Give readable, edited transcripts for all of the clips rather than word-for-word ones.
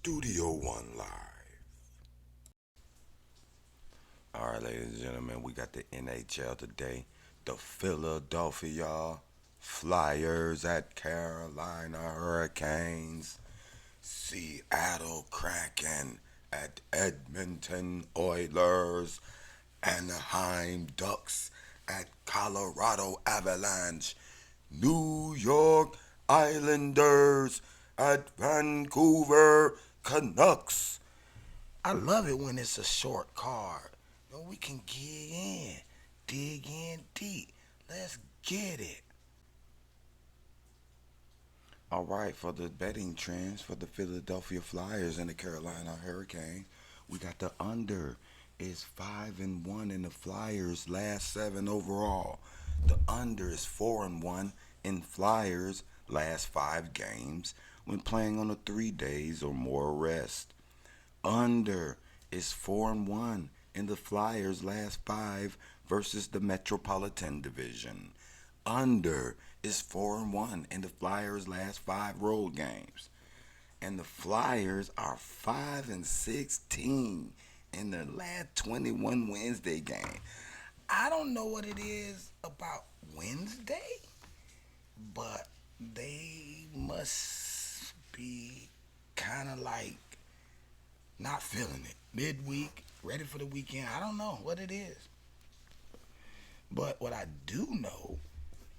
Studio One Live. All right, ladies and gentlemen, we got the NHL today. The Philadelphia Flyers at Carolina Hurricanes. Seattle Kraken at Edmonton Oilers. Anaheim Ducks at Colorado Avalanche. New York Islanders at Vancouver Canucks. I love it when it's a short card. We can get in, dig in deep. Let's get it. All right, for the betting trends for the Philadelphia Flyers and the Carolina Hurricane, we got the under is 5-1 in the Flyers last 7 overall. The under is 4-1 in Flyers last 5 games when playing on a 3 days or more rest. Under is 4-1 in the Flyers' last 5 versus the Metropolitan Division. Under is 4-1 in the Flyers' last 5 road games. And the Flyers are 5-16 in their last 21 Wednesday game. I don't know what it is about Wednesday, but they must be kind of like not feeling it. Midweek, ready for the weekend. I don't know what it is. But what I do know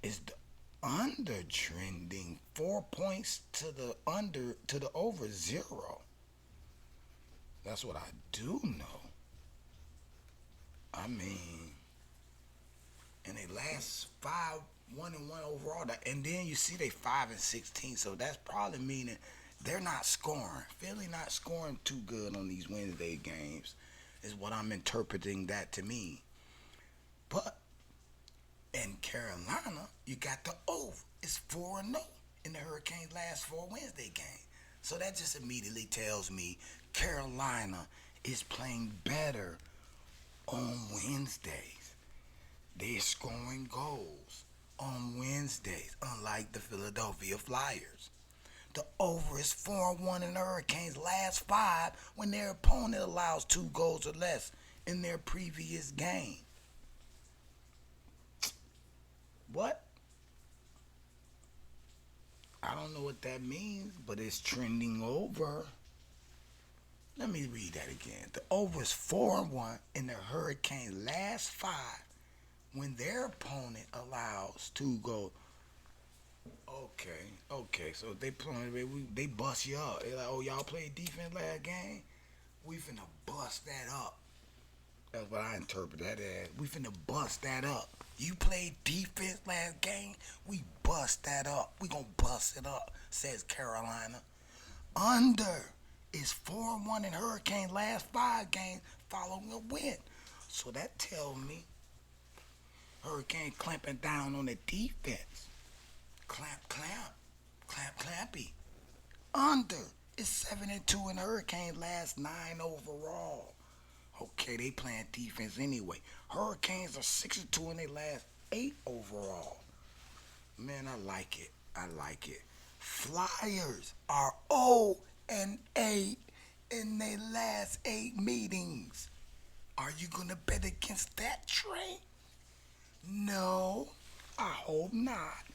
is the under trending 4 points to the over 0. That's what I do know. I mean, and they last 5-1 overall, and then you see they 5-16, so that's probably meaning they're not scoring. Philly not scoring too good on these Wednesday games is what I'm interpreting that to mean. But in Carolina, you got the over. It's 4-0 in the Hurricanes' last 4 Wednesday games. So that just immediately tells me Carolina is playing better on Wednesdays. They're scoring goals on Wednesdays, unlike the Philadelphia Flyers. The over is 4-1 in the Hurricanes' last 5 when their opponent allows 2 goals or less in their previous game. What? I don't know what that means, but it's trending over. Let me read that again. The over is 4-1 in the Hurricanes' last 5 when their opponent allows 2 goals. Okay. So they bust you up. They're like, oh, y'all played defense last game? We finna bust that up. That's what I interpret that as. We finna bust that up. You played defense last game? We bust that up. We gonna bust it up, says Carolina. Under is 4-1 in Hurricane last 5 games following a win. So that tells me Hurricane clamping down on the defense. Clampy. Under is 7-2 in Hurricane last 9 overall. Okay, they playing defense anyway. Hurricanes are 6-2 in their last 8 overall. Man, I like it. Flyers are 0-8 in their last 8 meetings. Are you gonna bet against that train? No, I hope not.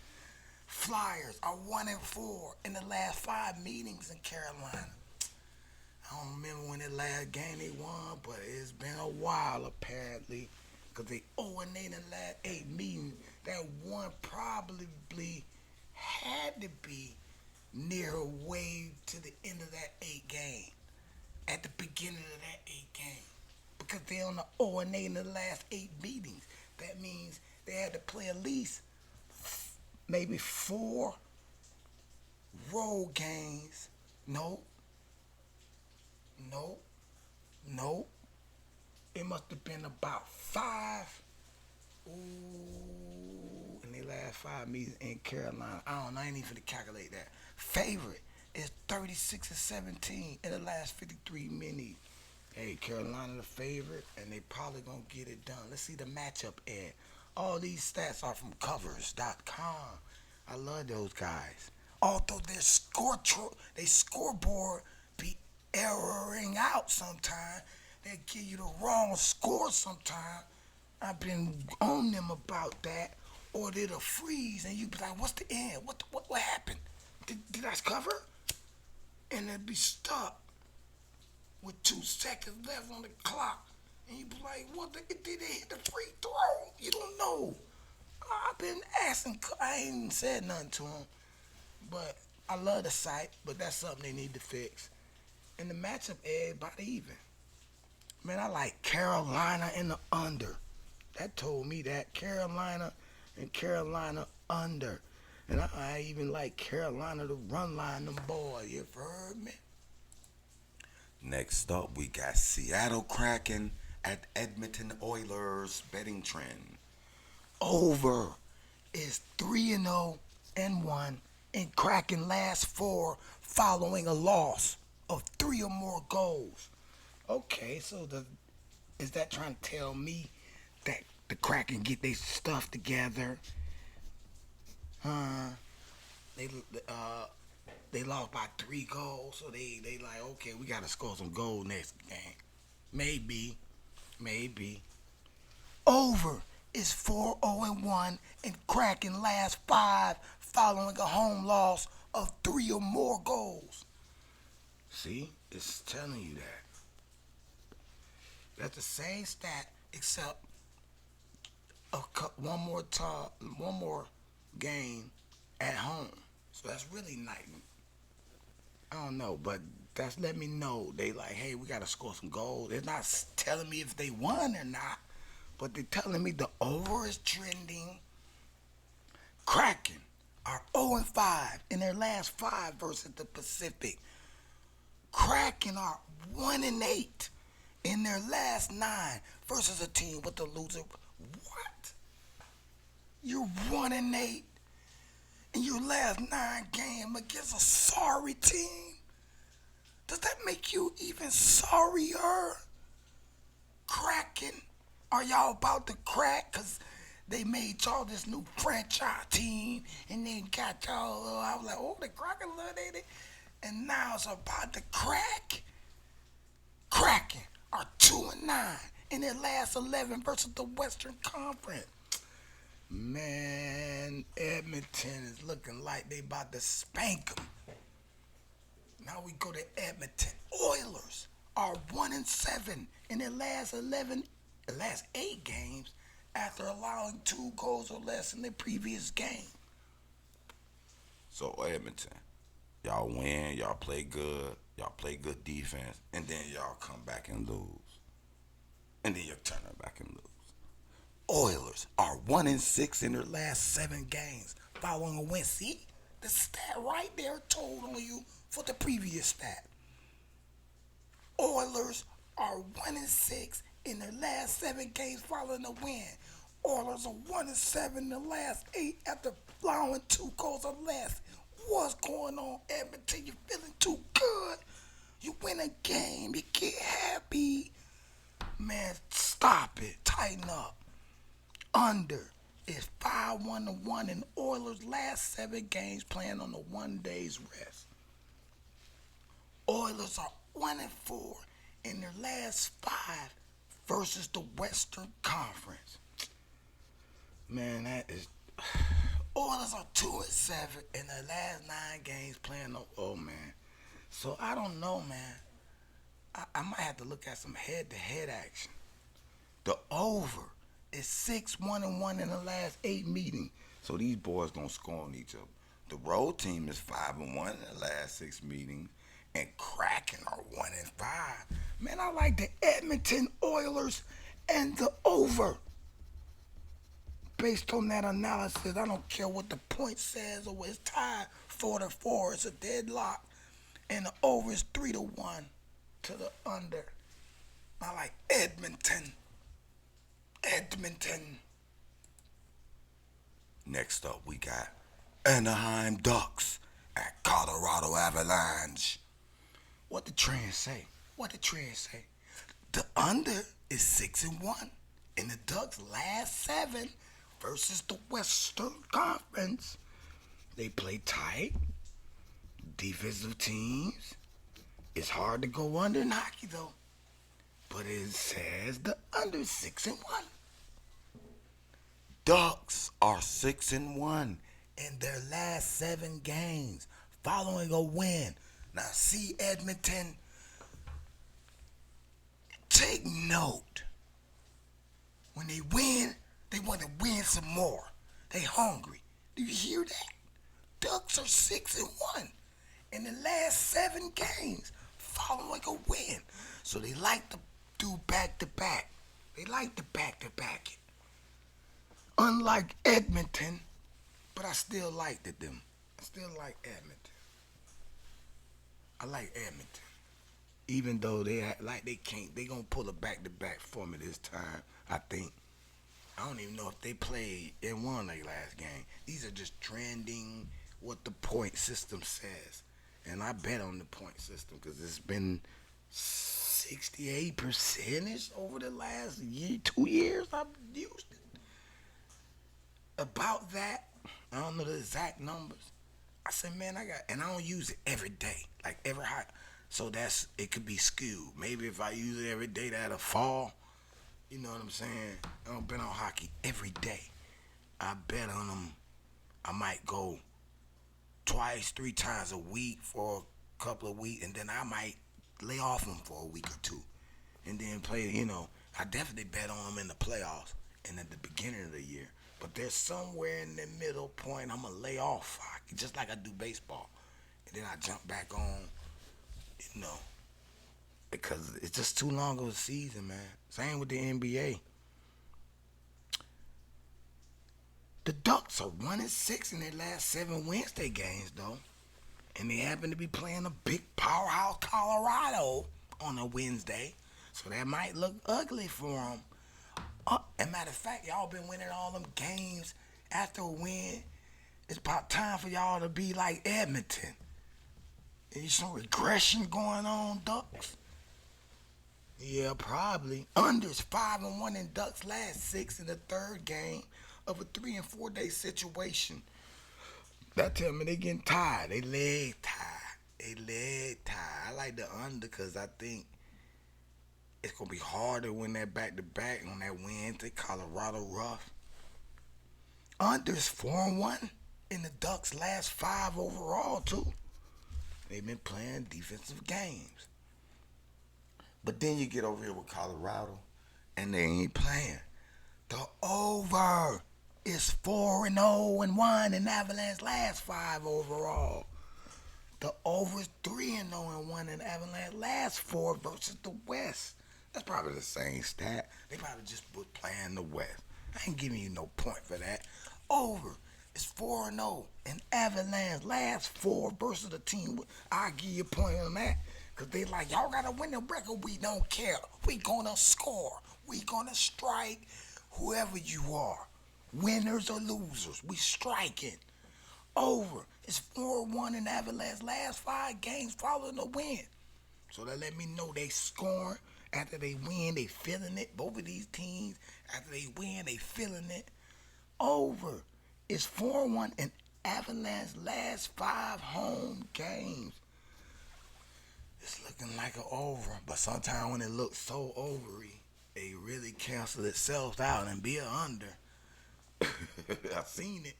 Flyers are 1-4 in the last 5 meetings in Carolina. I don't remember when the last game they won, but it's been a while apparently, because they 0-8 in the last 8 meetings. That one probably had to be near way to the end of that 8 game, at the beginning of that 8 game, because they on the 0-8 in the last 8 meetings. That means they had to play at least maybe 4 road games. Nope. It must have been about 5. In the last 5 meetings in Carolina. I don't know. I ain't even finna calculate that. Favorite is 36-17 in the last 53 minutes. Hey, Carolina the favorite, and they probably gonna get it done. Let's see the matchup ad. All these stats are from covers.com. I love those guys. Although their scoreboard be erroring out sometimes. They give you the wrong score sometimes. I've been on them about that. Or they'll freeze and you be like, what's the end? What happened? Did I cover? And they'll be stuck with 2 seconds left on the clock. And you be like, did they hit the free throw? You don't know. I've been asking, I ain't even said nothing to them. But I love the site, but that's something they need to fix. And the matchup, everybody even. Man, I like Carolina in the under. That told me that. Carolina and Carolina under. And I even like Carolina to run line them boys. You heard me? Next up, we got Seattle Kraken at Edmonton Oilers betting trend. Over is 3-0 and 1 and Kraken last 4 following a loss of 3 or more goals. Okay, so is that trying to tell me that the Kraken get their stuff together? They uh they lost by 3 goals, so they like, okay, we gotta score some goals next game. Maybe, maybe. Over is 4-0 and 1 and Kraken last 5 following a home loss of 3 or more goals. See, it's telling you that. That's the same stat except one more game at home. So that's really nice. I don't know, but that's let me know they like, hey, we gotta score some goals. They're not telling me if they won or not, but they're telling me the over is trending. Kraken are 0 and 5 in their last 5 versus the Pacific. Kraken are 1 and 8 in their last 9 versus a team with the loser. What? You're 1 and 8 in your last 9 games against a sorry team? Does that make you even sorrier? Kraken, are y'all about to crack? Cause they made y'all this new franchise team and then got y'all, I was like, oh, the Kraken love it. And now it's about to crack. Kraken are 2 and 9 in their last 11 versus the Western Conference. Man, Edmonton is looking like they about to spank them. Now we go to Edmonton. Oilers are 1 and 7 in their last 8 games after allowing 2 goals or less in the previous game. So Edmonton, y'all win, y'all play good defense, and then y'all come back and lose. And then you turn it back and lose. Oilers are 1 and 6 in their last 7 games following a win. See, the stat right there told on you for the previous stat. Oilers are 1 and 6 in their last 7 games following a win. Oilers are 1 and 7 in the last 8 after allowing 2 goals or less. What's going on, Edmonton? You feeling too good? You win a game, you get happy. Man, stop it. Tighten up. Under is 5-1 in Oilers' last 7 games playing on the 1 day's rest. Oilers are 1 and 4 in their last 5 versus the Western Conference. Man, that is. Oilers are 2 and 7 in their last 9 games playing on. Oh man, so I don't know, man. I might have to look at some head-to-head action. The over is 6-1-1 in the last 8 meetings. So these boys gonna score on each other. The road team is 5-1 in the last 6 meetings, and Kraken are 1 and 5. Man, I like the Edmonton Oilers and the over. Based on that analysis, I don't care what the point says or it's tied 4-4. It's a deadlock, and the over is 3-1 to the under. I like Edmonton. Edmonton. Next up, we got Anaheim Ducks at Colorado Avalanche. What the trend say? What the trend say? The under is 6-1 in the Ducks' last 7 versus the Western Conference. They play tight, defensive teams. It's hard to go under in hockey though. But it says the under 6-1. Ducks are 6-1 in their last 7 games following a win. Now see Edmonton, take note. When they win, they want to win some more. They hungry. Do you hear that? Ducks are 6-1 in the last 7 games following a win. So they like to do back to back. They like to back to back it. Unlike Edmonton, but I still liked it them. I still like Edmonton. I like Edmonton. Even though they act like they can't, they gonna pull a back to back for me this time. I think. I don't even know if they played and won their last game. These are just trending what the point system says. And I bet on the point system because it's been 68% over the last 2 years. I've used it. About that, I don't know the exact numbers. I said, man, and I don't use it every day, like every hot. So it could be skewed. Maybe if I use it every day, that'll fall. You know what I'm saying? I don't bet on hockey every day. I bet on them. I might go twice, 3 times a week for a couple of weeks, and then I might lay off them for a week or two, and then play. I definitely bet on them in the playoffs and at the beginning of the year. But there's somewhere in the middle point I'm gonna lay off hockey, just like I do baseball, and then I jump back on. You know, because it's just too long of a season, man. Same with the NBA. The Ducks are 1-6 in their last 7 Wednesday games, though. And they happen to be playing a big powerhouse Colorado on a Wednesday. So that might look ugly for them. As a matter of fact, y'all been winning all them games after a win. It's about time for y'all to be like Edmonton. There's some regression going on, Ducks. Yeah, probably. Under's 5-1 in Ducks' last 6 in the third game of a 3 and 4 day situation. That tell me they getting tired. They leg tired. I like the under because I think it's gonna be hard to win that back to back on that Wednesday. Colorado rough. Under's 4-1 in the Ducks' last 5 overall too. They've been playing defensive games. But then you get over here with Colorado, and they ain't playing. The over is 4-0-1 in Avalanche's last 5 overall. The over is 3-0-1 in Avalanche's last 4 versus the West. That's probably the same stat. They probably just put playing the West. I ain't giving you no point for that. Over is 4-0 in Avalanche's last 4 versus the team. I'll give you a point on that. Because they like, y'all got to win the record. We don't care. We going to score. We going to strike whoever you are. Winners or losers. We striking. Over. It's 4-1 in Avalanche's last 5 games following the win. So that let me know they scoring. After they win, they feeling it. Both of these teams, after they win, they feeling it. Over. It's 4-1 in Avalanche's last 5 home games. It's looking like an over, but sometimes when it looks so overy, it really cancels itself out and be an under. I've seen it.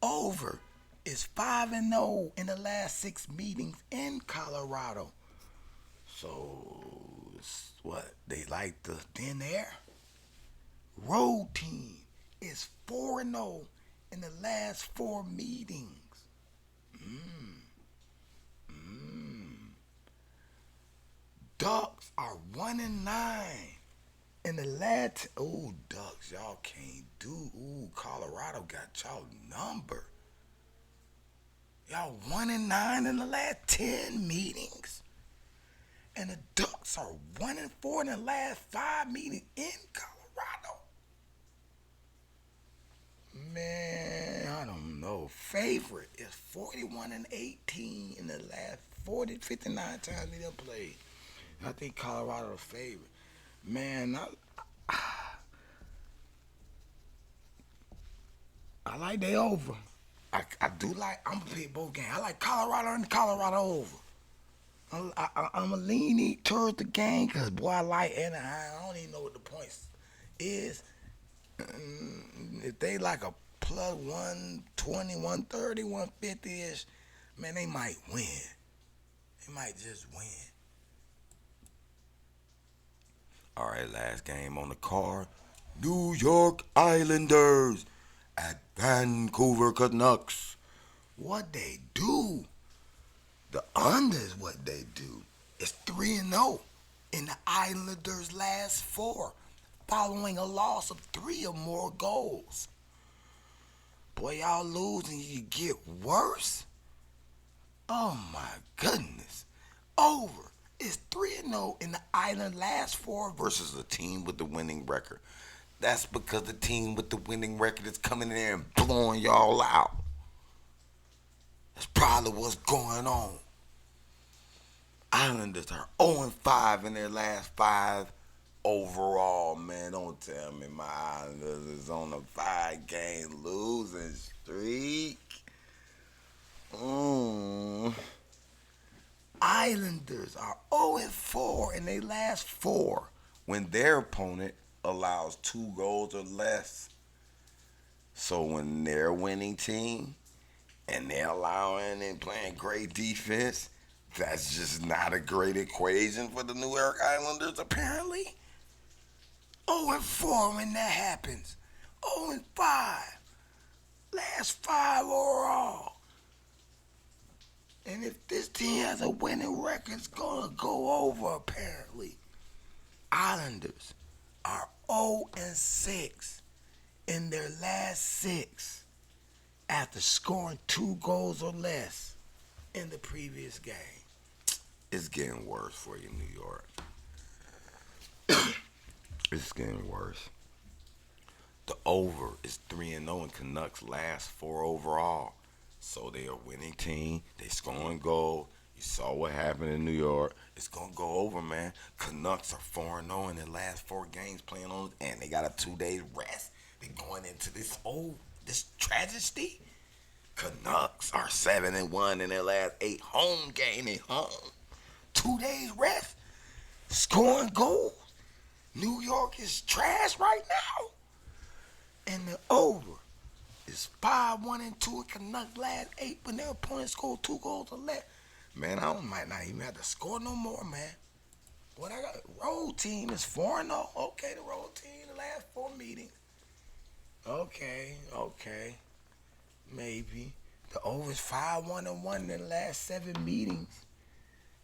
Over is 5-0 in the last 6 meetings in Colorado. So, what, they like the thin air? Road team is 4-0 in the last 4 meetings. Ducks are 1-9 in the last. Ooh, Ducks, y'all can't do. Ooh, Colorado got y'all number. Y'all 1-9 in the last 10 meetings, and the Ducks are 1-4 in the last 5 meetings in Colorado. Man, I don't know. Favorite is 41-18 in the last 59 times they done played. I think Colorado the favorite. Man, I like they over. I do like, I'm going to pick both games. I like Colorado and Colorado over. I'm a leaning towards the game because, boy, I like Anaheim. I don't even know what the points is. If they like a plus 120, 130, 150 ish, man, they might win. They might just win. All right, last game on the card. New York Islanders at Vancouver Canucks. What they do, the under is what they do. It's 3-0 in the Islanders' last four, following a loss of three or more goals. Boy, y'all lose and you get worse. Oh my goodness. Over. It's 3-0 in the Island last four Versus a team with the winning record. That's because the team with the winning record is coming in there and blowing y'all out. That's probably what's going on. Islanders are 0-5 in their last five overall, man. Don't tell me my Islanders is on a 5-game losing streak. Islanders are 0-4 in their last four. When their opponent allows 2 goals or less. So when they're winning team and they're allowing and playing great defense, that's just not a great equation for the New York Islanders, apparently. 0-4 when that happens. 0-5. Last five overall. And if this team has a winning record, it's going to go over, apparently. Islanders are 0-6 in their last six after scoring 2 goals or less in the previous game. It's getting worse for you, New York. It's getting worse. The over is 3-0 in Canucks' last 4 overall. So they're a winning team. They scoring goals. You saw what happened in New York. It's gonna go over, man. Canucks are 4-0 in their last 4 games playing on, and they got a 2-day rest. They're going into this tragedy. Canucks are 7-1 in their last 8 home games. They home. 2 days rest. Scoring goals. New York is trash right now. And the over is 5-1-2 in Canucks last 8 when their opponent scored 2 goals or less. Man, might not even have to score no more, man. What I got? Road team is 4-0. Okay, the road team, the last 4 meetings. Okay. Maybe. The over is 5-1-1 in the last 7 meetings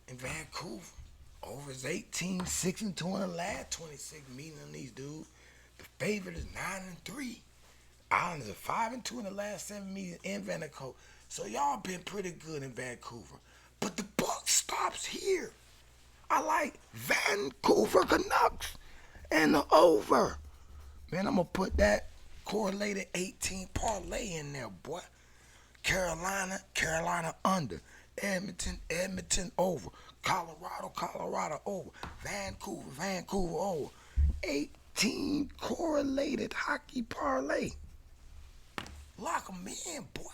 in Vancouver. Over is 18-6-2 in the last 26 meetings on these dudes. The favorite is 9-3. Islanders are 5-2 in the last 7 meetings in Vancouver. So y'all been pretty good in Vancouver. But the buck stops here. I like Vancouver Canucks and the over. Man, I'm going to put that correlated 18 parlay in there, boy. Carolina under. Edmonton over. Colorado over. Vancouver over. 18 correlated hockey parlay. Lock 'em in, boy.